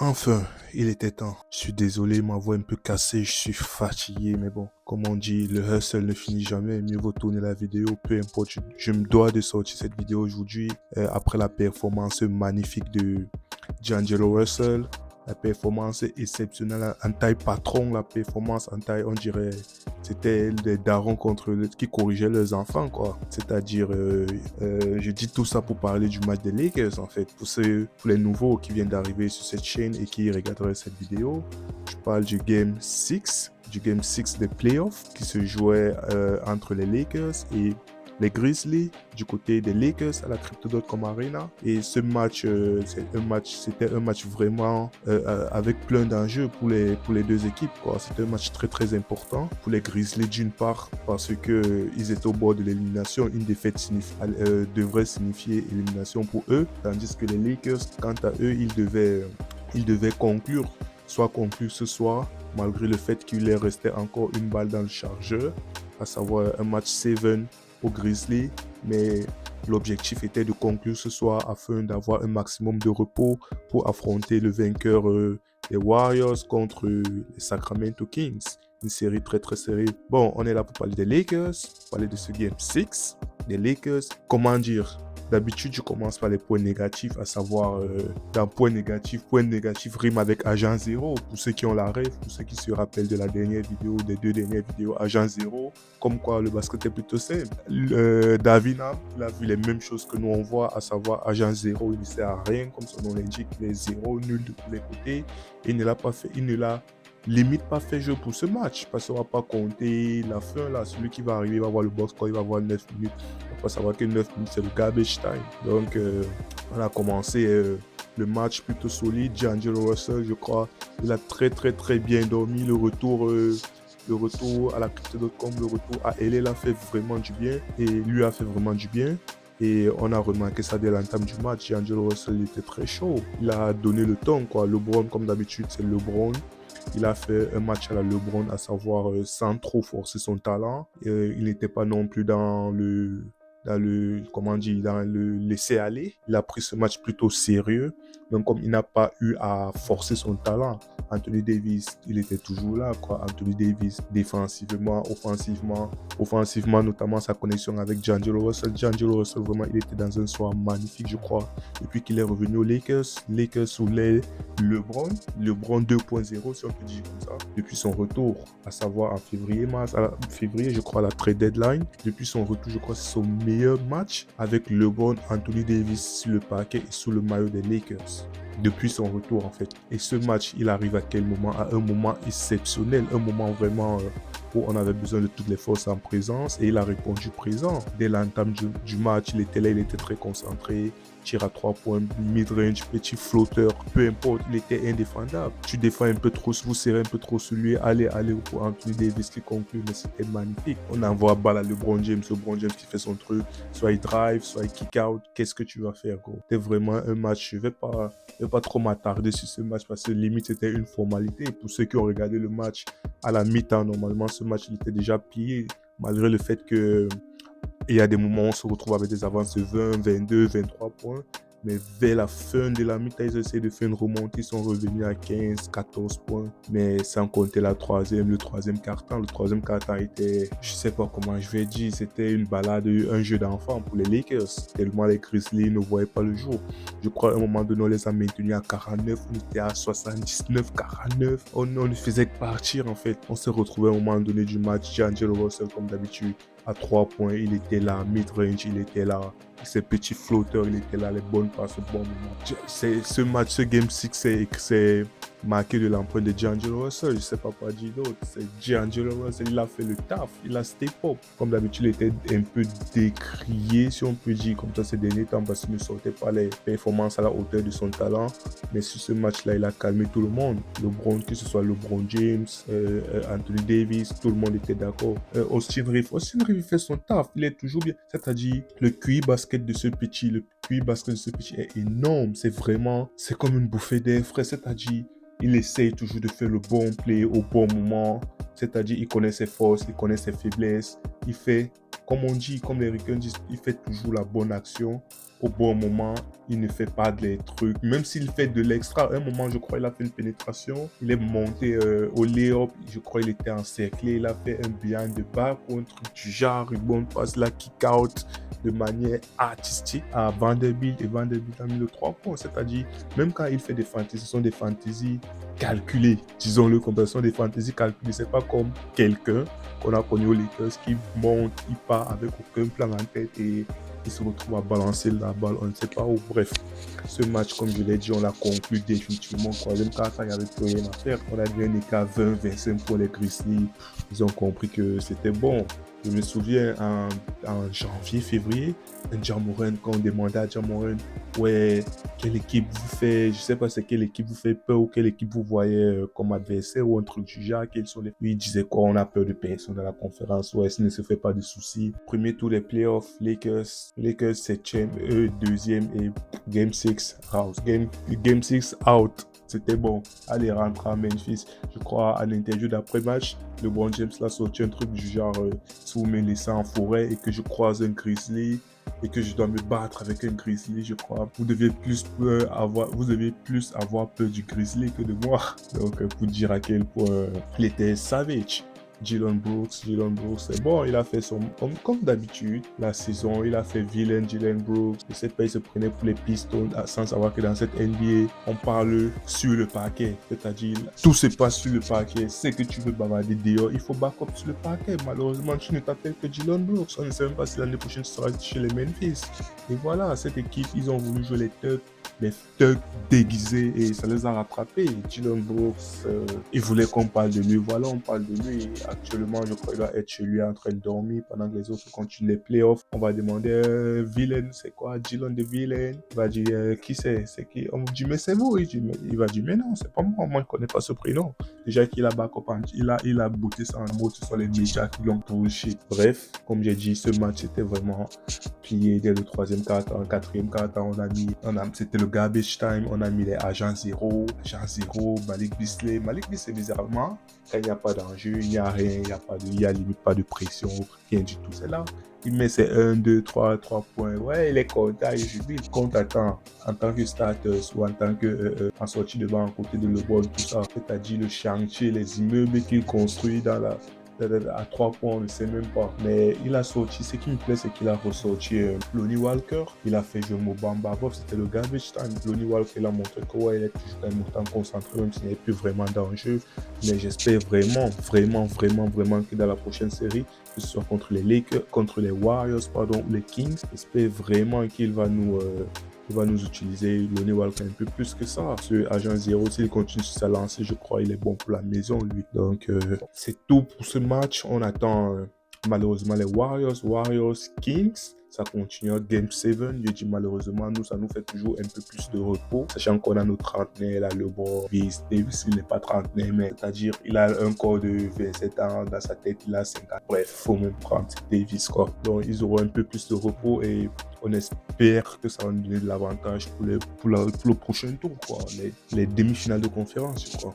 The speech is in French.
Enfin, il était temps. Je suis désolé, ma voix est un peu cassée, je suis fatigué, mais bon, comme on dit, le hustle ne finit jamais, mieux vaut tourner la vidéo, peu importe, je me dois de sortir cette vidéo aujourd'hui, après la performance magnifique de D'Angelo Russell. La performance exceptionnelle en taille patron, la performance en taille, on dirait, c'était des darons qui corrigeaient leurs enfants, quoi. C'est-à-dire, je dis tout ça pour parler du match des Lakers, en fait. Pour les nouveaux qui viennent d'arriver sur cette chaîne et qui regarderaient cette vidéo, je parle du Game 6, des playoffs qui se jouait entre les Lakers et les Grizzlies du côté des Lakers à la Crypto.com Arena. Et ce match, c'était un match vraiment avec plein d'enjeux pour les deux équipes, quoi. C'était un match très très important pour les Grizzlies d'une part parce que ils étaient au bord de l'élimination. Une défaite devrait signifier élimination pour eux, tandis que les Lakers, quant à eux, ils devaient conclure ce soir, malgré le fait qu'il leur restait encore une balle dans le chargeur, à savoir un match 7 aux Grizzlies, mais l'objectif était de conclure ce soir afin d'avoir un maximum de repos pour affronter le vainqueur des Warriors contre les Sacramento Kings. Une série très très serrée. Bon, on est là pour parler des Lakers, parler de ce Game 6 des Lakers. Comment dire? D'habitude, je commence par les points négatifs, à savoir, d'un point négatif rime avec agent zéro. Pour ceux qui ont la rêve, pour ceux qui se rappellent de la dernière vidéo, des deux dernières vidéos, agent zéro, comme quoi le basket est plutôt simple. Davina, il a vu les mêmes choses que nous on voit, à savoir agent zéro, il ne sert à rien, comme son nom l'indique, les zéros, nuls de tous les côtés. Il ne l'a limite pas fait jeu pour ce match, parce qu'on va pas compter la fin là, celui qui va arriver va voir le box score, il va voir 9 minutes. Il faut savoir que 9 minutes c'est le garbage time. Donc on a commencé le match plutôt solide. D'Angelo Russell, je crois, il a très très très bien dormi. Le retour à la Crypto.com, le retour à LA a fait vraiment du bien et lui a fait vraiment du bien. Et on a remarqué ça dès l'entame du match. D'Angelo Russell était très chaud. Il a donné le ton, quoi. LeBron, comme d'habitude, c'est LeBron. Il a fait un match à la LeBron, à savoir sans trop forcer son talent. Il n'était pas non plus dans le laisser-aller. Il a pris ce match plutôt sérieux. Donc, comme il n'a pas eu à forcer son talent, Anthony Davis, il était toujours là, quoi. Anthony Davis, défensivement, offensivement, notamment sa connexion avec D'Angelo Russell. D'Angelo Russell, vraiment, il était dans un soir magnifique, je crois. Depuis qu'il est revenu aux Lakers sous les LeBron 2.0, si on peut dire comme ça. Depuis son retour, à savoir en février, je crois, la trade deadline. Depuis son retour, je crois que c'est son meilleur match avec LeBron, Anthony Davis sur le parquet et sous le maillot des Lakers. Depuis son retour, en fait. Et ce match, il arrive à quel moment? À un moment exceptionnel, un moment vraiment où on avait besoin de toutes les forces en présence, et il a répondu présent. Dès l'entame du match, il était là, il était très concentré, tir à 3 points, mid-range, petit flotteur, peu importe, il était indéfendable. Tu défends un peu trop, vous serrez un peu trop sur lui, allez pour Anthony Davis qui conclut, mais c'était magnifique. On envoie balle à LeBron James qui fait son truc, soit il drive, soit il kick out, qu'est-ce que tu vas faire, gros? C'était vraiment un match, je vais pas trop m'attarder sur ce match parce que limite c'était une formalité. Pour ceux qui ont regardé le match à la mi-temps, normalement ce match il était déjà plié, malgré le fait que il y a des moments où on se retrouve avec des avances de 20, 22, 23 points. Mais vers la fin de la mi-temps, ils ont essayé de faire une remontée. Ils sont revenus à 15, 14 points. Mais sans compter le troisième quart-temps. Le troisième quart-temps était, je sais pas comment je vais dire, c'était une balade, un jeu d'enfant pour les Lakers. Tellement les Grizzlies ne voyaient pas le jour. Je crois à un moment donné, on les a maintenus à 49. On était à 79, 49. On ne faisait que partir en fait. On s'est retrouvé à un moment donné du match. D'Angelo Russell, comme d'habitude, à 3 points, il était là, mid-range, il était là, ses petits flotteurs, il était là, les bonnes passes au bon moment. Ce match, ce Game 6, c'est marqué de l'empreinte de D'Angelo Russell, je sais pas quoi dire d'autre. C'est D'Angelo Russell, il a fait le taf, il a step up. Comme d'habitude, il était un peu décrié, si on peut dire, comme ça ces derniers temps, parce qu'il ne sortait pas les performances à la hauteur de son talent. Mais sur ce match-là, il a calmé tout le monde. LeBron, que ce soit LeBron James, Anthony Davis, tout le monde était d'accord. Austin Reeves, il fait son taf, il est toujours bien. C'est-à-dire, le QI basket de ce petit, est énorme. C'est comme une bouffée d'air frais. C'est-à-dire, il essaye toujours de faire le bon play au bon moment. C'est-à-dire, il connaît ses forces, il connaît ses faiblesses. Il fait, comme on dit, comme les Ricains disent, il fait toujours la bonne action au bon moment, il ne fait pas des trucs. Même s'il fait de l'extra, à un moment, je crois, il a fait une pénétration. Il est monté au lay-up. Je crois qu'il était encerclé. Il a fait un behind the back ou un truc du genre. Une bonne passe là, kick-out de manière artistique à Vanderbilt. Et Vanderbilt a mis le 3 points. C'est-à-dire, même quand il fait des fantaisies, ce sont des fantaisies calculées. Disons-le comme ça, ce sont des fantaisies calculées. C'est pas comme quelqu'un qu'on a connu aux Lakers qui monte, il part avec aucun plan en tête et il se retrouve à balancer la balle, on ne sait pas où. Bref, ce match, comme je l'ai dit, on l'a conclu définitivement. Troisième quart-temps, il n'y avait plus rien à faire. On a dit un écart 20-25 pour les Grizzlies. Ils ont compris que c'était bon. Je me souviens en janvier, février, Ja Morant, quand on demandait à Ja Morant, ouais, quelle équipe vous fait, je sais pas c'est quelle équipe vous fait peur ou quelle équipe vous voyez comme adversaire ou un truc du genre, quels sont les... Lui, il disait quoi, on a peur de personne dans la conférence ouest, ne se fait pas de soucis. Premier tour des playoffs, Lakers 7e, eux 2e et Game 6 out. Game 6 out. C'était bon. Allez, rentrer à Memphis. Je crois à l'interview d'après-match, LeBron James l'a sorti un truc du genre si vous me laissez en forêt et que je croise un Grizzly et que je dois me battre avec un Grizzly, je crois, vous devez plus avoir peur du Grizzly que de moi. Donc, pour dire à quel point il était savage. Dillon Brooks, c'est bon, il a fait son, comme d'habitude, la saison, il a fait vilain Dillon Brooks. Je sais pas, il se prenait pour les Pistons sans savoir que dans cette NBA, on parle sur le parquet. C'est-à-dire, tout se passe sur le parquet. C'est que tu veux bavarder dehors, il faut back up sur le parquet. Malheureusement, tu ne t'appelles que Dillon Brooks. On ne sait même pas si l'année prochaine tu seras chez les Memphis. Et voilà, cette équipe, ils ont voulu jouer les thugs déguisés et ça les a rattrapés. Dillon Brooks, il voulait qu'on parle de lui. Voilà, on parle de lui. Actuellement, je crois qu'il va être chez lui en train de dormir pendant que les autres continuent les playoffs. On va demander Villain, c'est quoi Dillon de Villain? Il va dire qui c'est qui? On dit mais c'est vous. Il va dire mais non, c'est pas moi. Moi, je ne connais pas ce prénom. Déjà qu'il a backup, il a bouté ça en mode, ce sont les médias qui l'ont bullshit. Bref, comme j'ai dit, ce match était vraiment plié dès le troisième quart. En quatrième quart, c'était le garbage time. On a mis les agents zéro, Malik Beasley, bizarrement, quand il n'y a pas d'enjeu, il n'y a rien, il n'y a limite pas de pression, rien du tout. C'est là. Il met ses 1, 2, 3 points. Ouais, il est content, il jubile. Compte en tant que starter ou en tant que en sortie de banc à côté de LeBron, tout ça. C'est-à-dire le chantier, les immeubles qu'il construit à 3 points, on ne sait même pas. Mais il a sorti, ce qui me plaît, c'est qu'il a ressorti Lonnie Walker. Il a fait jouer Mo Bamba. C'était le garbage time. Lonnie Walker, il a montré qu'il est toujours quand même autant concentré, même s'il n'y a plus vraiment d'enjeu. Mais j'espère vraiment que dans la prochaine série, que ce soit contre les Warriors, les Kings, j'espère vraiment qu'il va nous utiliser Lonnie Walker un peu plus que ça. Ce agent zéro, s'il continue sur sa lancée, je crois qu'il est bon pour la maison, lui. Donc, c'est tout pour ce match. On attend malheureusement les Warriors Kings. Ça continue Game 7. Je dis malheureusement, ça nous fait toujours un peu plus de repos. Sachant qu'on a nos trentenaires, là, LeBron, Davis, il n'est pas trentenaire, mais c'est-à-dire, il a un corps de 27 ans dans sa tête, il a 50. Bref, faut même prendre Davis, quoi. Donc, ils auront un peu plus de repos et on espère que ça va nous donner de l'avantage pour le prochain tour, quoi. Les demi-finales de conférence, quoi.